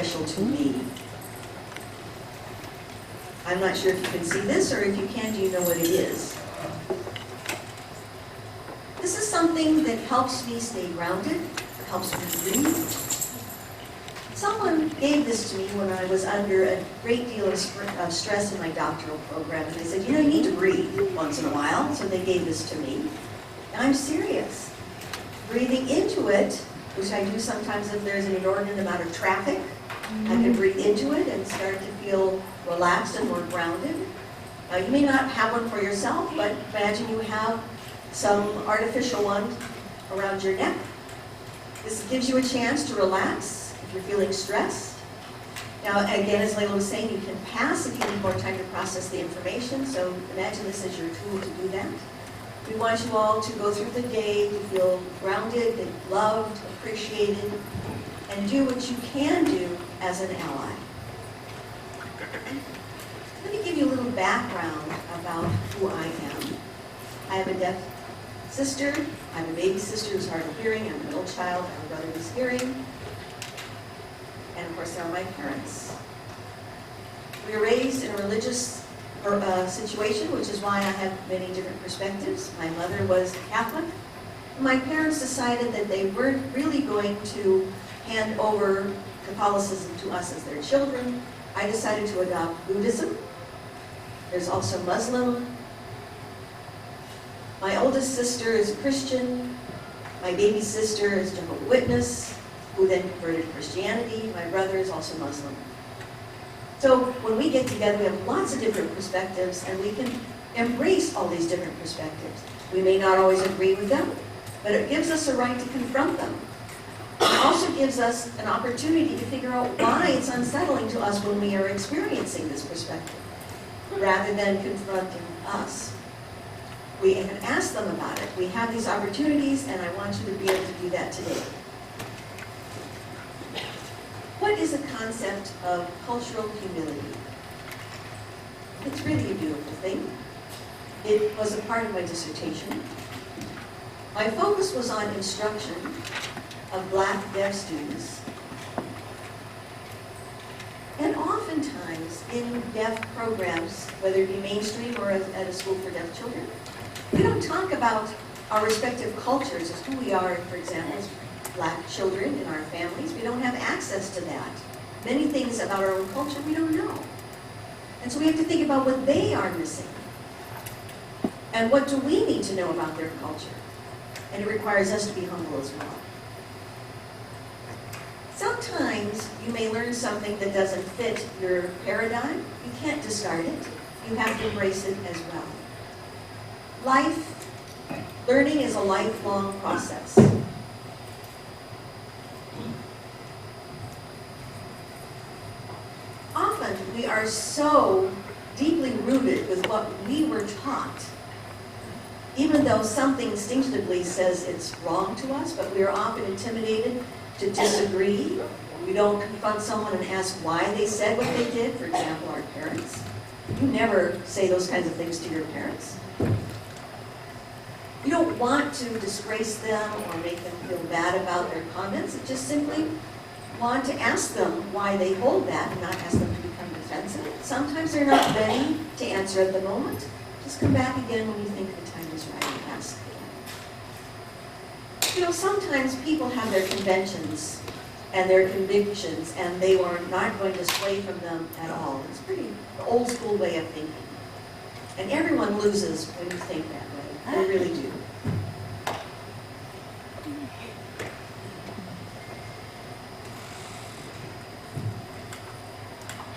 special to me. I'm not sure if you can see this, or if you can, do you know what it is? This is something that helps me stay grounded, helps me breathe. Someone gave this to me when I was under a great deal of stress in my doctoral program, and they said, you know, you need to breathe once in a while, so they gave this to me. And I'm serious. Breathing into it, which I do sometimes if there's an inordinate amount of traffic, I can breathe into it and start to feel relaxed and more grounded. You may not have one for yourself, but imagine you have some artificial one around your neck. This gives you a chance to relax if you're feeling stressed. Now, again, as Layla was saying, you can pass if you need more time to process the information, so imagine this as your tool to do that. We want you all to go through the day to feel grounded, and loved, appreciated, and do what you can do as an ally. Let me give you a little background about who I am. I have a deaf sister. I have a baby sister who's hard of hearing. I'm a middle child. I have a brother who's hearing. And of course, there are my parents. We were raised in a religious situation, which is why I have many different perspectives. My mother was Catholic. My parents decided that they weren't really going to hand over Catholicism to us as their children. I decided to adopt Buddhism. There's also Muslim. My oldest sister is Christian. My baby sister is Jehovah's Witness, who then converted to Christianity. My brother is also Muslim. So when we get together, we have lots of different perspectives, and we can embrace all these different perspectives. We may not always agree with them, but it gives us a right to confront them. It also gives us an opportunity to figure out why it's unsettling to us when we are experiencing this perspective, rather than confronting us. We can ask them about it. We have these opportunities, and I want you to be able to do that today. What is the concept of cultural humility? It's really a beautiful thing. It was a part of my dissertation. My focus was on instruction of Black deaf students. And oftentimes in deaf programs, whether it be mainstream or at a school for deaf children, we don't talk about our respective cultures as who we are, for example, as Black children in our families. We don't have access to that. Many things about our own culture we don't know. And so we have to think about what they are missing. And what do we need to know about their culture? And it requires us to be humble as well. Sometimes you may learn something that doesn't fit your paradigm. You can't discard it. You have to embrace it as well. Learning is a lifelong process. Often we are so deeply rooted with what we were taught, even though something instinctively says it's wrong to us, but we are often intimidated to disagree. We don't confront someone and ask why they said what they did, for example, our parents. You never say those kinds of things to your parents. You don't want to disgrace them or make them feel bad about their comments. You just simply want to ask them why they hold that and not ask them to become defensive. Sometimes they're not ready to answer at the moment. Just come back again when you think the time is right and ask again. You know, sometimes people have their conventions and their convictions, and they are not going to sway from them at all. It's pretty old school way of thinking. And everyone loses when you think that way. They really do.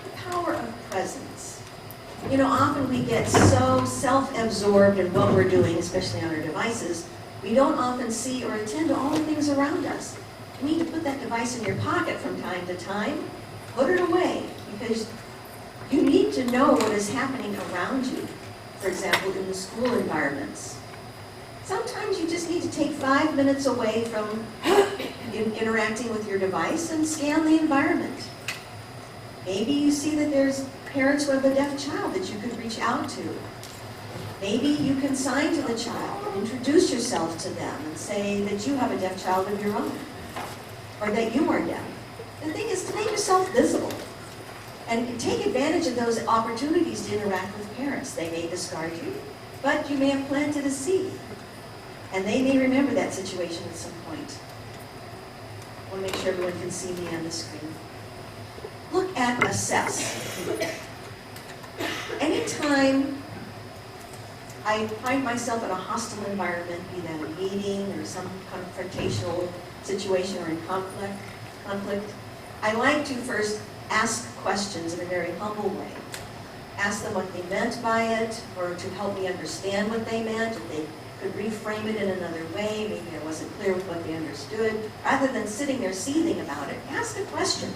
The power of presence. You know, often we get so self-absorbed in what we're doing, especially on our devices, we don't often see or attend to all the things around us. You need to put that device in your pocket from time to time. Put it away, because you need to know what is happening around you. For example, in the school environments. Sometimes you just need to take 5 minutes away from interacting with your device and scan the environment. Maybe you see that there's parents who have a deaf child that you could reach out to. Maybe you can sign to the child and introduce yourself to them and say that you have a deaf child of your own, or that you are deaf. The thing is to make yourself visible and take advantage of those opportunities to interact with parents. They may discard you, but you may have planted a seed, and they may remember that situation at some point. I want to make sure everyone can see me on the screen. Look at assess. Anytime I find myself in a hostile environment, be that a meeting or some confrontational situation or in conflict, I like to first ask questions in a very humble way. Ask them what they meant by it, or to help me understand what they meant, if they could reframe it in another way, maybe I wasn't clear with what they understood. Rather than sitting there seething about it, ask a question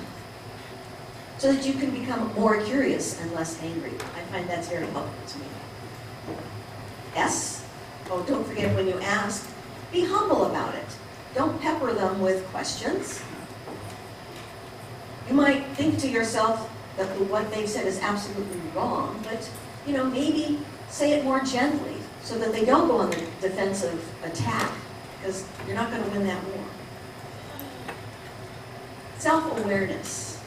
so that you can become more curious and less angry. I find that's very helpful to me. Yes? Oh, don't forget when you ask, be humble about it. Don't pepper them with questions. You might think to yourself that what they've said is absolutely wrong, but maybe say it more gently so that they don't go on the defensive attack, because you're not going to win that war. Self-awareness.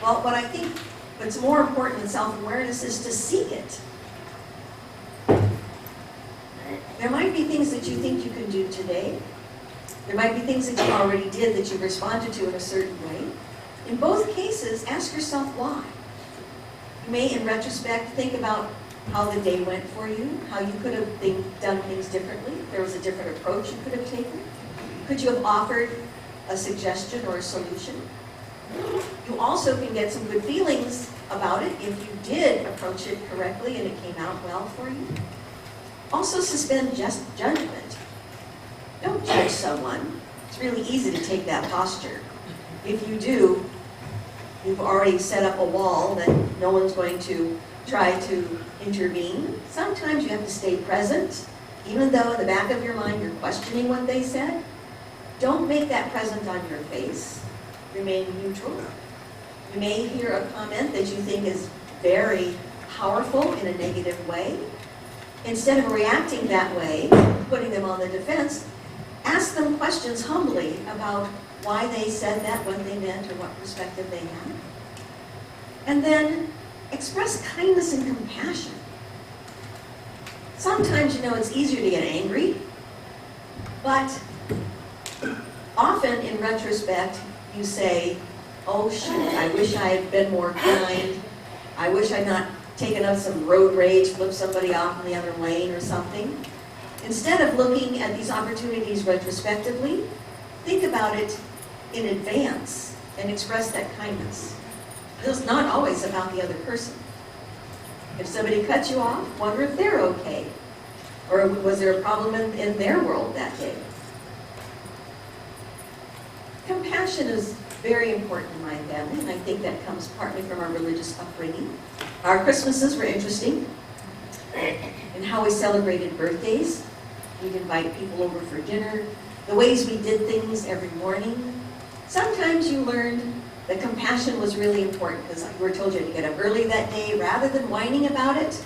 Well, what I think what's more important than self-awareness is to see it. There might be things that you think you can do today. There might be things that you already did that you responded to in a certain way. In both cases, ask yourself why. You may, in retrospect, think about how the day went for you, how you could have done things differently. If there was a different approach you could have taken. Could you have offered a suggestion or a solution? You also can get some good feelings about it if you did approach it correctly and it came out well for you. Also, suspend judgment. Don't judge someone. It's really easy to take that posture. If you do, you've already set up a wall that no one's going to try to intervene. Sometimes you have to stay present, even though in the back of your mind you're questioning what they said. Don't make that present on your face. Remain neutral. You may hear a comment that you think is very powerful in a negative way. Instead of reacting that way, putting them on the defense, ask them questions humbly about why they said that, what they meant, or what perspective they had. And then express kindness and compassion. Sometimes, it's easier to get angry, but often in retrospect, you say, oh shoot, I wish I had been more kind. I wish I'd not taken up some road rage, flipped somebody off in the other lane or something. Instead of looking at these opportunities retrospectively, think about it in advance and express that kindness. It's not always about the other person. If somebody cuts you off, wonder if they're okay. Or was there a problem in their world that day? Compassion is very important in my family, and I think that comes partly from our religious upbringing. Our Christmases were interesting in how we celebrated birthdays. We'd invite people over for dinner, the ways we did things every morning. Sometimes you learned that compassion was really important because we were told you had to get up early that day. Rather than whining about it,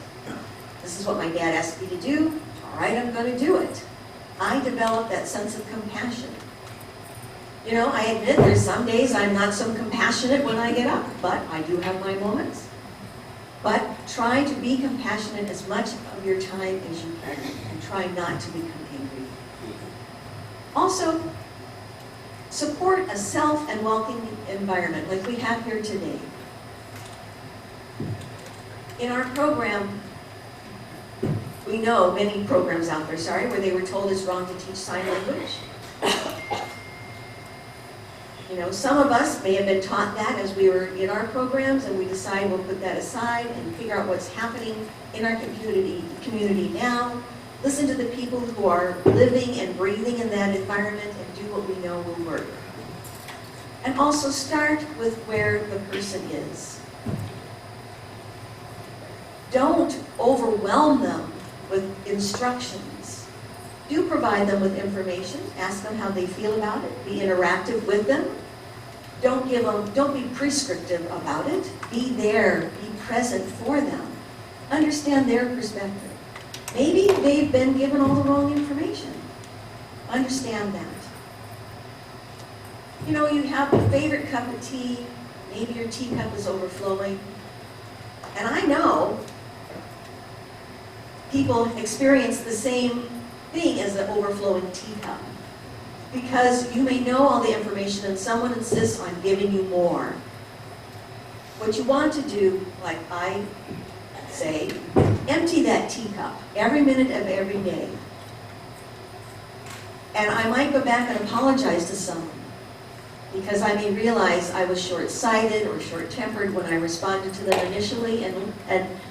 this is what my dad asked me to do. All right, I'm going to do it. I developed that sense of compassion. I admit there's some days I'm not so compassionate when I get up, but I do have my moments. But try to be compassionate as much of your time as you can, and try not to become angry. Also, support a self and welcoming environment like we have here today. In our program, we know many programs out there, where they were told it's wrong to teach sign language. Some of us may have been taught that as we were in our programs, and we decide we'll put that aside and figure out what's happening in our community now. Listen to the people who are living and breathing in that environment and do what we know will work. And also start with where the person is. Don't overwhelm them with instructions. Do provide them with information. Ask them how they feel about it. Be interactive with them. Don't be prescriptive about it. Be there. Be present for them. Understand their perspective. Maybe they've been given all the wrong information. Understand that. You know, you have a favorite cup of tea, maybe your teacup is overflowing. And I know people experience the same thing as an overflowing teacup. Because you may know all the information and someone insists on giving you more. What you want to do, like I say, empty that teacup every minute of every day. And I might go back and apologize to someone because I may realize I was short-sighted or short-tempered when I responded to them initially, and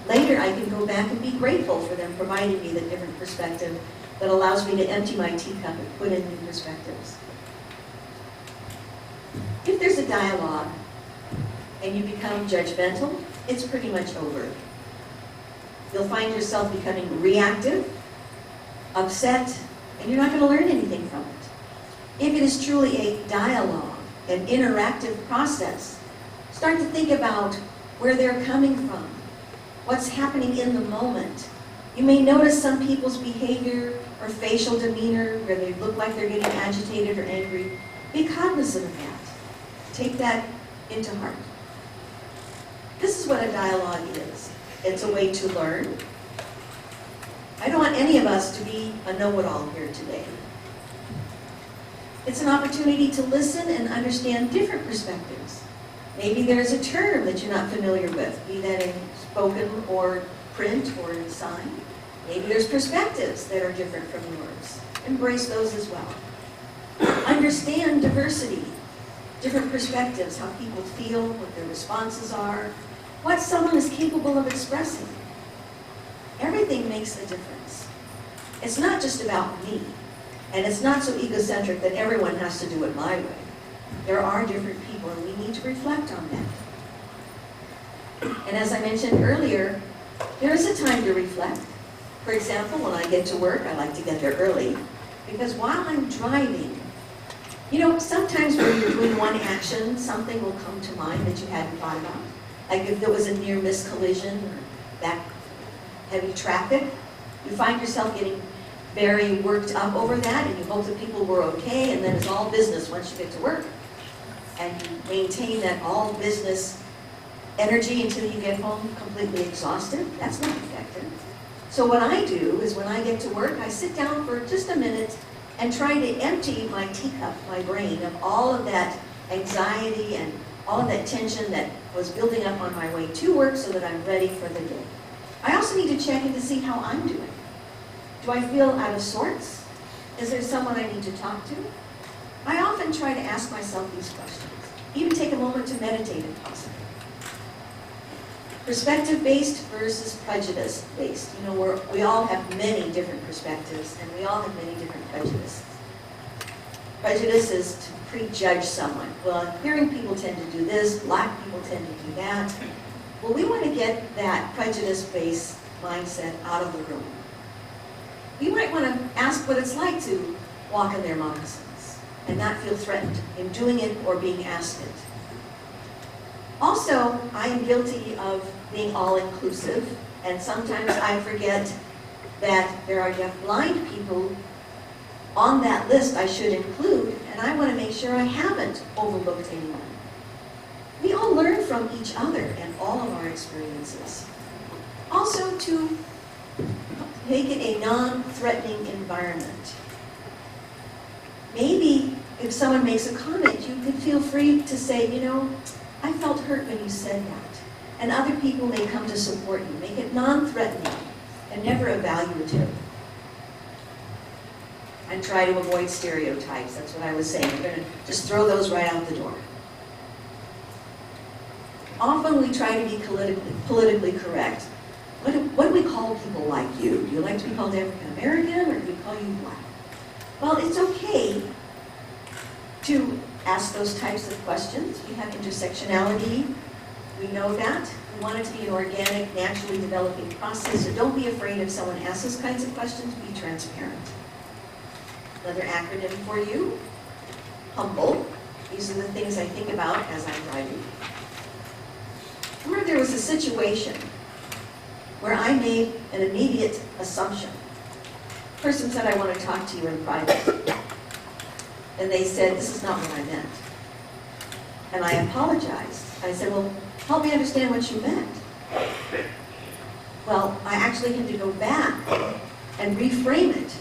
later I can go back and be grateful for them providing me the different perspective that allows me to empty my teacup and put in new perspectives. If there's a dialogue and you become judgmental, it's pretty much over. You'll find yourself becoming reactive, upset, and you're not going to learn anything from it. If it is truly a dialogue, an interactive process, start to think about where they're coming from, what's happening in the moment. You may notice some people's behavior or facial demeanor where they look like they're getting agitated or angry. Be cognizant of that. Take that into heart. This is what a dialogue is. It's a way to learn. I don't want any of us to be a know-it-all here today. It's an opportunity to listen and understand different perspectives. Maybe there's a term that you're not familiar with, be that in spoken or print or in sign. Maybe there's perspectives that are different from yours. Embrace those as well. Understand diversity, different perspectives, how people feel, what their responses are, what someone is capable of expressing. Everything makes a difference. It's not just about me. And it's not so egocentric that everyone has to do it my way. There are different people, and we need to reflect on that. And as I mentioned earlier, there is a time to reflect. For example, when I get to work, I like to get there early, because while I'm driving, you know, sometimes when you're doing one action, something will come to mind that you hadn't thought about. Like if there was a near-miss collision or that heavy traffic, you find yourself getting very worked up over that, and you hope that people were okay, and then it's all business once you get to work. And you maintain that all business energy until you get home completely exhausted. That's not effective. So what I do is when I get to work, I sit down for just a minute and try to empty my teacup, my brain, of all of that anxiety and all of that tension that was building up on my way to work so that I'm ready for the day. I also need to check in to see how I'm doing. Do I feel out of sorts? Is there someone I need to talk to? I often try to ask myself these questions. Even take a moment to meditate if possible. Perspective-based versus prejudice-based. You know, we all have many different perspectives, and we all have many different prejudices. Prejudice is to prejudge someone. Well, hearing people tend to do this, black people tend to do that. Well, we want to get that prejudice-based mindset out of the room. You might want to ask what it's like to walk in their moccasins and not feel threatened in doing it or being asked it. Also, I am guilty of being all-inclusive, and sometimes I forget that there are deaf-blind people on that list I should include, and I want to make sure I haven't overlooked anyone. We all learn from each other and all of our experiences. Also, to make it a non-threatening environment. Maybe if someone makes a comment, you could feel free to say, you know, I felt hurt when you said that. And other people may come to support you. Make it non-threatening and never evaluative. And try to avoid stereotypes. That's what I was saying. We're going to just throw those right out the door. Often we try to be politically correct. What do we call people like you? Do you like to be called African American, or do we call you black? Well, it's okay to ask those types of questions. We have intersectionality. We know that. We want it to be an organic, naturally developing process, so don't be afraid if someone asks those kinds of questions. Be transparent. Another acronym for you, HUMBLE. These are the things I think about as I'm driving. Remember, there was a situation where I made an immediate assumption. The person said, I want to talk to you in private. And they said, this is not what I meant. And I apologized. I said, well, help me understand what you meant. Well, I actually had to go back and reframe it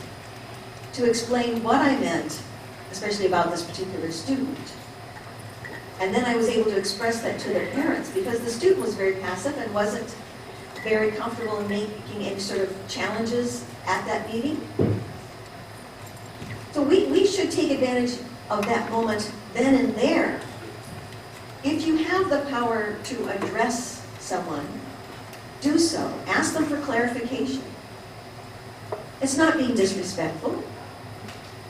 to explain what I meant, especially about this particular student. And then I was able to express that to their parents, because the student was very passive and wasn't very comfortable in making any sort of challenges at that meeting. So we should take advantage of that moment then and there. If you have the power to address someone, do so. Ask them for clarification. It's not being disrespectful.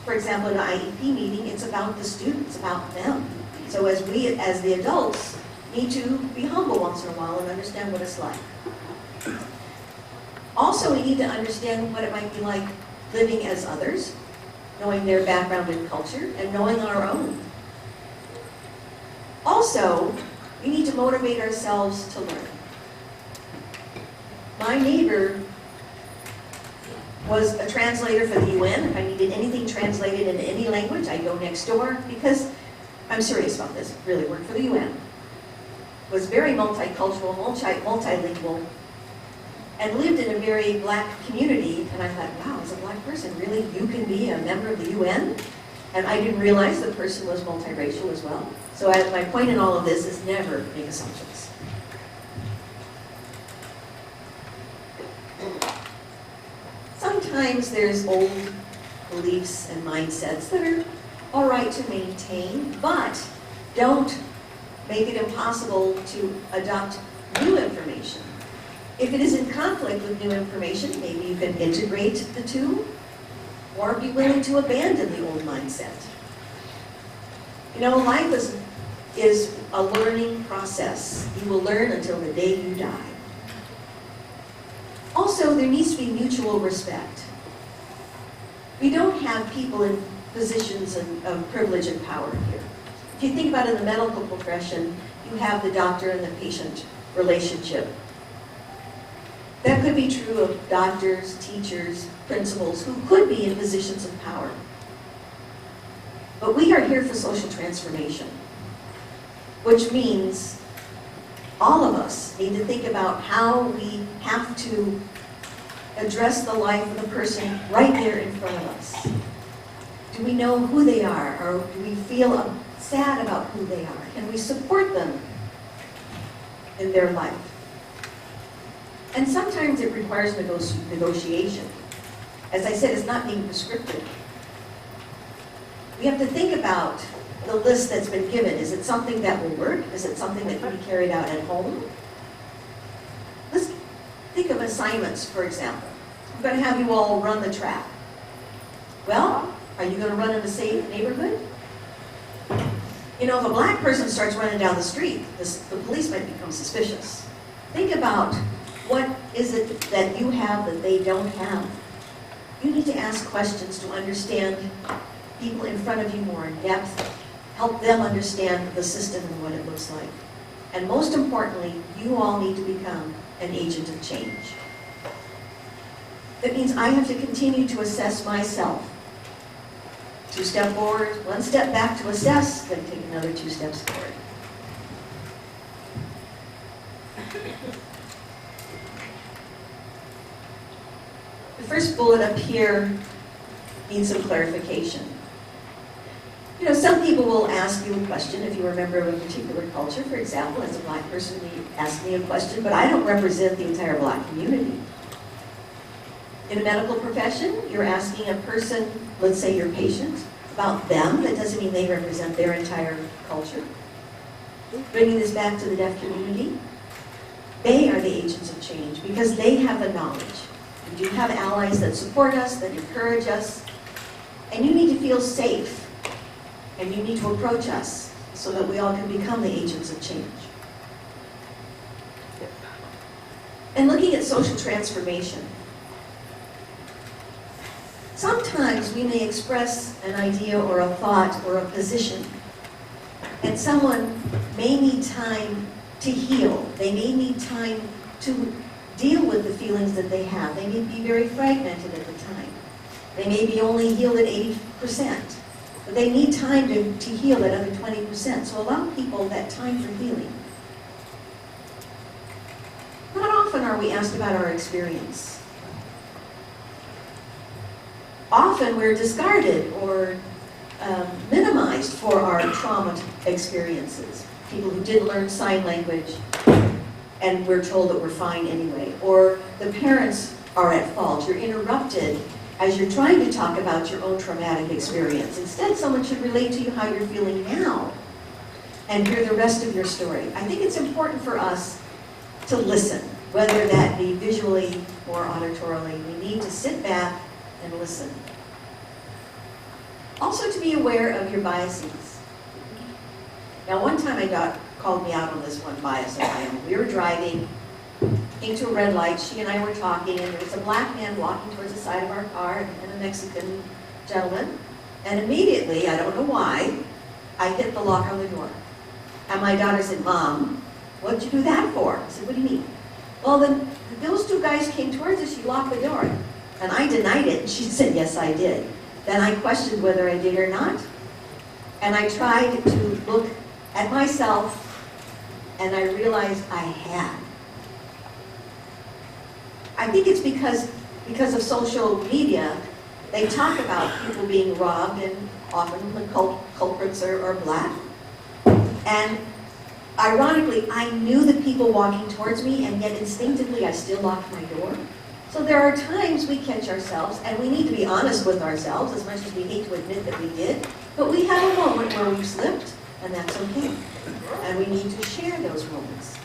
For example, in an IEP meeting, it's about the students, about them. So as the adults, need to be humble once in a while and understand what it's like. Also, we need to understand what it might be like living as others, knowing their background and culture, and knowing our own. Also, we need to motivate ourselves to learn. My neighbor was a translator for the UN. If I needed anything translated into any language, I'd go next door, because I'm serious about this, really worked for the UN. Was very multicultural, multilingual, and lived in a very black community. And I thought, wow, as a black person, really, you can be a member of the UN? And I didn't realize the person was multiracial as well. So my point in all of this is never make assumptions. Sometimes there's old beliefs and mindsets that are all right to maintain, but don't make it impossible to adopt new information. If it is in conflict with new information, maybe you can integrate the two, or be willing to abandon the old mindset. You know, life is a learning process. You will learn until the day you die. Also, there needs to be mutual respect. We don't have people in positions of privilege and power here. If you think about it in the medical profession, you have the doctor and the patient relationship. That could be true of doctors, teachers, principals, who could be in positions of power. But we are here for social transformation, which means all of us need to think about how we have to address the life of the person right there in front of us. Do we know who they are, or do we feel sad about who they are? Can we support them in their life? And sometimes it requires negotiation. As I said, it's not being prescriptive. We have to think about the list that's been given. Is it something that will work? Is it something that can be carried out at home? Let's think of assignments, for example. I'm going to have you all run the track. Well, are you going to run in a safe neighborhood? You know, if a black person starts running down the street, the police might become suspicious. Think about, what is it that you have that they don't have? You need to ask questions to understand people in front of you more in depth, help them understand the system and what it looks like. And most importantly, you all need to become an agent of change. That means I have to continue to assess myself. 2 steps forward, 1 step back to assess, then take another 2 steps forward. The first bullet up here needs some clarification. You know, some people will ask you a question if you're a member of a particular culture. For example, as a black person, you ask me a question, but I don't represent the entire black community. In a medical profession, you're asking a person, let's say your patient, about them. That doesn't mean they represent their entire culture. Bringing this back to the deaf community, they are the agents of change because they have the knowledge. We do have allies that support us, that encourage us, and you need to feel safe, and you need to approach us so that we all can become the agents of change. And looking at social transformation, sometimes we may express an idea or a thought or a position, and someone may need time to heal. They may need time to deal with the feelings that they have. They may be very fragmented at the time. They may be only healed at 80%. But they need time to heal that other 20%. So allow people that time for healing. Not often are we asked about our experience. Often we're discarded or minimized for our trauma experiences. People who didn't learn sign language and we're told that we're fine anyway. Or the parents are at fault. You're interrupted as you're trying to talk about your own traumatic experience. Instead, someone should relate to you how you're feeling now and hear the rest of your story. I think it's important for us to listen, whether that be visually or auditorily. We need to sit back and listen. Also to be aware of your biases. Now one time my daughter called me out on this one bias of my own. We were driving into a red light, she and I were talking, and there was a black man walking towards the side of our car and a Mexican gentleman. And immediately, I don't know why, I hit the lock on the door. And my daughter said, "Mom, what'd you do that for?" I said, "What do you mean?" "Well, then those two guys came towards us, you locked the door." And I denied it, and she said, "Yes, I did." Then I questioned whether I did or not. And I tried to look at myself, and I realized I had. I think it's because of social media, they talk about people being robbed, and often the culprits are black. And ironically, I knew the people walking towards me, and yet instinctively I still locked my door. So there are times we catch ourselves, and we need to be honest with ourselves, as much as we hate to admit that we did. But we have a moment where we've slipped, and that's okay. And we need to share those moments.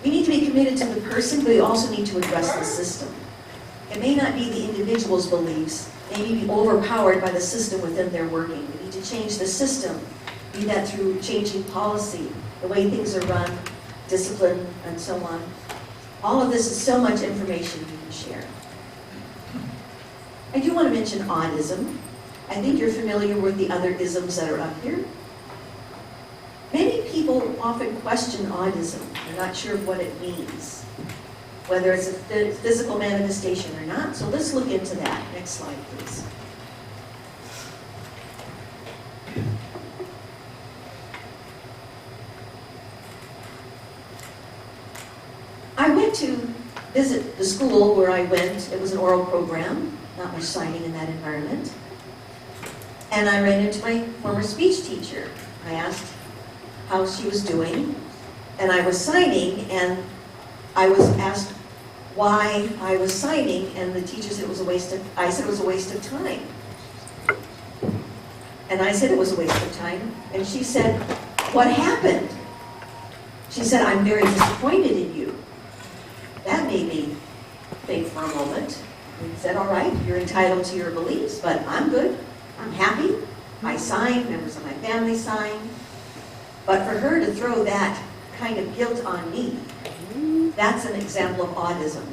We need to be committed to the person, but we also need to address the system. It may not be the individual's beliefs, maybe be overpowered by the system within their working. We need to change the system, be that through changing policy, the way things are run, discipline, and so on. All of this is so much information you can share. I do want to mention autism. I think you're familiar with the other isms that are up here. Many people often question autism. They're not sure what it means, whether it's a physical manifestation or not. So let's look into that. Next slide, please. I went to visit the school where I went. It was an oral program, not much signing in that environment. And I ran into my former speech teacher. I asked how she was doing, and I was signing, and I was asked why I was signing, and the teacher said it was a waste of, I said it was a waste of time. And I said it was a waste of time, and she said, "What happened?" She said, "I'm very disappointed in you." That made me think for a moment. And said, "All right, you're entitled to your beliefs, but I'm good. I'm happy. I signed, members of my family signed." But for her to throw that kind of guilt on me, that's an example of autism.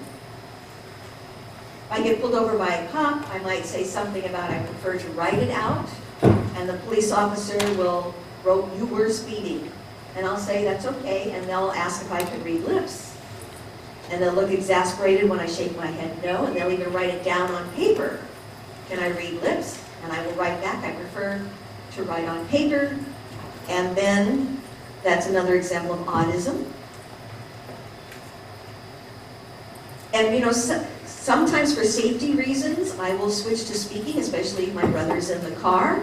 If I get pulled over by a cop, I might say something about I prefer to write it out, and the police officer will wrote, "You were speeding." And I'll say, "That's okay," and they'll ask if I can read lips. And they'll look exasperated when I shake my head no, and they'll even write it down on paper. "Can I read lips?" And I will write back, "I prefer to write on paper." And then that's another example of autism. And you know, sometimes for safety reasons, I will switch to speaking, especially if my brother's in the car.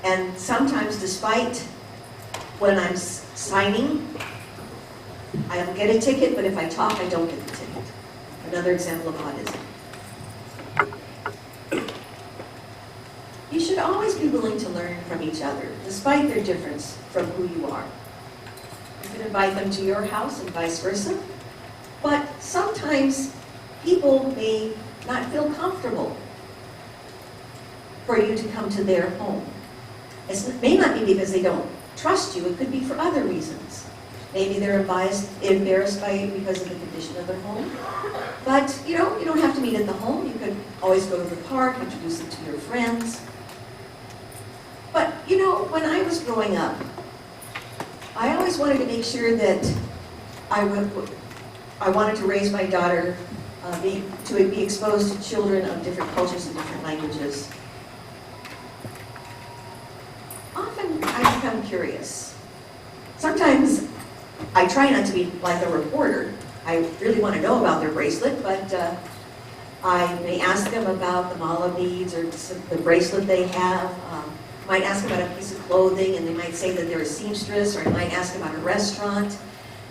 And sometimes, despite when I'm signing, I'll get a ticket, but if I talk, I don't get the ticket. Another example of autism. You should always be willing to learn from each other, despite their difference from who you are. You can invite them to your house and vice versa. But sometimes people may not feel comfortable for you to come to their home. It may not be because they don't trust you, it could be for other reasons. Maybe they're embarrassed by you because of the condition of their home. But you don't have to meet at the home. You could always go to the park, introduce them to your friends. But you know, when I was growing up, I always wanted to make sure that I wanted to raise my daughter to be exposed to children of different cultures and different languages. Often I become curious. Sometimes I try not to be like a reporter. I really want to know about their bracelet, but I may ask them about the mala beads or the bracelet they have. Might ask about a piece of clothing, and they might say that they're a seamstress, or I might ask about a restaurant.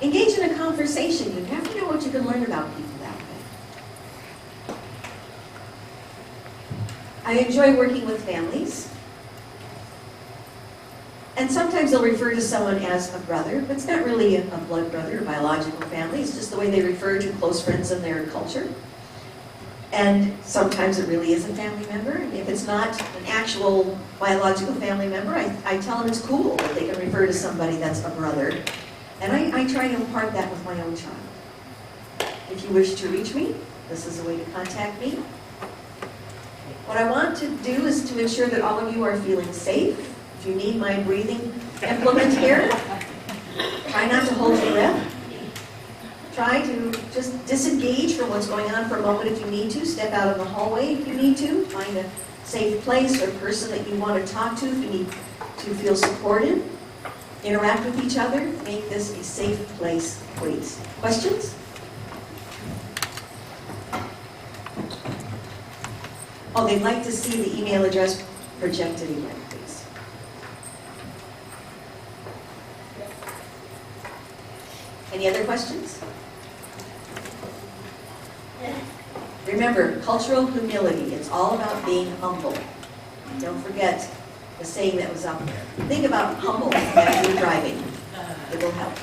Engage in a conversation. You never know what you can learn about people that way. I enjoy working with families. And sometimes they'll refer to someone as a brother, but it's not really a blood brother or biological family. It's just the way they refer to close friends in their culture. And sometimes it really is a family member. If it's not an actual biological family member, I tell them it's cool that they can refer to somebody that's a brother. And I try to impart that with my own child. If you wish to reach me, this is a way to contact me. What I want to do is to ensure that all of you are feeling safe. If you need my breathing implement here, try not to hold your breath. Try to just disengage from what's going on for a moment if you need to. Step out in the hallway if you need to. Find a safe place or person that you want to talk to if you need to feel supported. Interact with each other. Make this a safe place, please. Questions? Oh, they'd like to see the email address projected again, please. Any other questions? Remember, cultural humility. It's all about being humble. Don't forget the saying that was up there. Think about humble as you're driving. It will help.